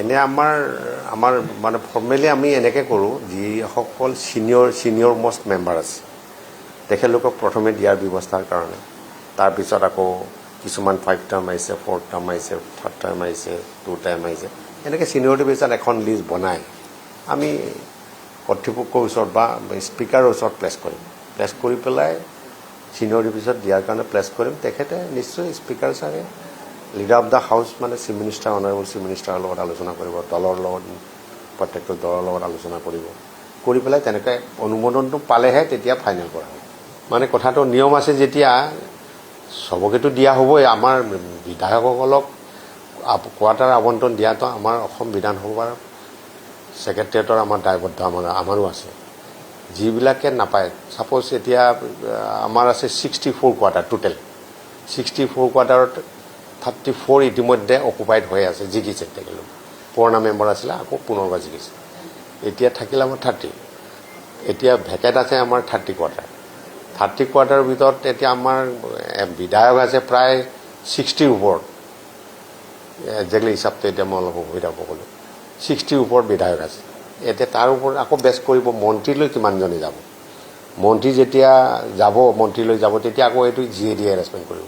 এনে আমাৰ মানে ফৰ্মেলি আমি এনেকৈ কৰোঁ, যিসকল ছিনিয়ৰ মষ্ট মেম্বাৰ আছে তেখেতলোকক প্ৰথমে দিয়াৰ ব্যৱস্থাৰ কাৰণে, তাৰপিছত আকৌ কিছুমান 5 টাৰ্ম আহিছে, 4 টাৰ্ম আহিছে, 3rd টাৰ্ম আহিছে, 2 টাৰ্ম আহিছে, এনেকৈ ছিনিয়ৰিটি বেছত এখন লিষ্ট বনাই আমি কৰ্তৃপক্ষৰ ওচৰত বা স্পীকাৰৰ ওচৰত প্লেচ কৰি পেলাই ছিনিয়ৰিটি বেছত দিয়াৰ কাৰণে প্লেচ কৰিম। তেখেতে নিশ্চয় স্পীকাৰ ছাৰে লিডাৰ অফ দ্য হাউচ মানে চিফ মিনিষ্টাৰ, অনাৰেবল চিফ মিনিষ্টাৰৰ লগত আলোচনা কৰিব, দলৰ লগত প্ৰত্যেকটো দলৰ লগত আলোচনা কৰি পেলাই তেনেকৈ অনুমোদনটো পালেহে তেতিয়া ফাইনেল কৰা হ'ব। মানে কথাটো নিয়ম আছে, যেতিয়া চবকেতো দিয়া হ'বই। আমাৰ বিধায়কসকলক কোৱাৰ্টাৰ আবণ্টন দিয়াটো আমাৰ অসম বিধানসভাৰ ছেক্ৰেটেৰিয়েটৰ আমাৰ দায়বদ্ধ, আমাৰো আছে। যিবিলাকে নাপায়, ছাপ'জ এতিয়া আমাৰ আছে 64 কোৱাৰ্টাৰ টোটেল, 64 কোৱাৰ্টাৰত 34 ইতিমধ্যে অকুপাইড হৈ আছে, জিকিছে তেখেতলোক। পুৰণা মেম্বাৰ আছিলে, আকৌ পুনৰবাৰ জিকিছে। এতিয়া থাকিলে আমাৰ 30, এতিয়া ভেকেট আছে আমাৰ 30 কোৱাৰ্টাৰ। 30 কোৱাৰ্টাৰৰ ভিতৰত এতিয়া আমাৰ বিধায়ক আছে প্ৰায় 60ৰ ওপৰত। একজেক্টলি হিচাপটো এতিয়া মই অলপ অসুবিধা ক'লোঁ, 60ৰ ওপৰত বিধায়ক আছে। এতিয়া তাৰ ওপৰত আকৌ বেছ কৰিব মন্ত্ৰীলৈ কিমানজনে যাব। মন্ত্ৰী যেতিয়া যাব, মন্ত্ৰীলৈ যাব, তেতিয়া আকৌ এইটো GAD এৰেঞ্জমেণ্ট কৰিব।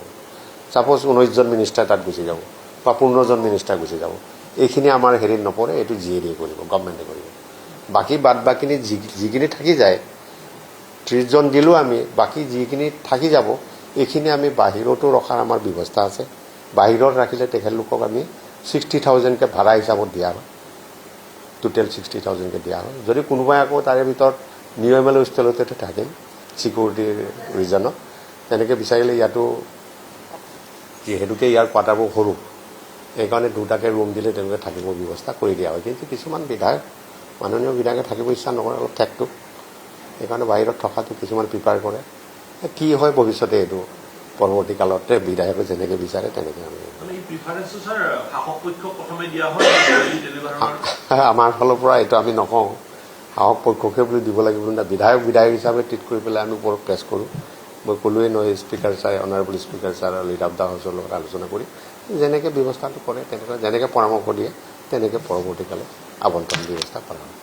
ছাপ'জ 19জন মিনিষ্টাৰ তাত গুচি যাব বা 15জন মিনিষ্টাৰ গুচি যাব, এইখিনি আমাৰ হেৰিত নপৰে, এইটো GAD কৰিব, গভমেণ্টে কৰিব। বাকী বাদবাকিনি যিখিনি থাকি যায়, 30জন দিলোঁ আমি, বাকী যিখিনি থাকি যাব এইখিনি আমি বাহিৰতো ৰখাৰ আমাৰ ব্যৱস্থা আছে। বাহিৰত ৰাখিলে তেখেতলোকক আমি 60,000কৈ ভাড়া হিচাপত দিয়া হয়, টোটেল 60,000কৈ দিয়া হয়। যদি কোনোবাই আকৌ তাৰে ভিতৰত নিউ MLA হোষ্টেলতে থাকিম ছিকিউৰিটিৰ ৰিজনত, তেনেকৈ বিচাৰিলে ইয়াতো যিহেতুকে ইয়াৰ কোৱাৰ্টাৰবোৰ সৰু, সেইকাৰণে 2টাকৈ ৰুম দিলে তেওঁলোকে থাকিব ব্যৱস্থা কৰি দিয়া হয়। কিন্তু কিছুমান বিধায়ক, মাননীয় বিধায়কে থাকিব ইচ্ছা নকৰে অলপ ঠেকটো, সেইকাৰণে বাহিৰত থকাটো কিছুমান প্ৰিফাৰ কৰে। কি হয় ভৱিষ্যতে এইটো পৰৱৰ্তী কালতে বিধায়কে যেনেকৈ বিচাৰে তেনেকৈ আমি আমাৰ ফালৰ পৰা এইটো আমি নকওঁ, সাহস পক্ষকে বুলি দিব লাগিব না, বিধায়ক হিচাপে ট্ৰিট কৰি পেলাই আমি ওপৰত প্লেচ কৰোঁ। মই ক'লোৱেই নহয়, speaker sir, honourable speaker sir আৰু লিডাৰ অফ দ্য হাউচৰ লগত আলোচনা কৰি যেনেকৈ ব্যৱস্থাটো কৰে, তেনেকৈ যেনেকৈ পৰামৰ্শ দিয়ে তেনেকৈ পৰৱৰ্তীকালে আবণ্টন ব্যৱস্থা কৰা হয়।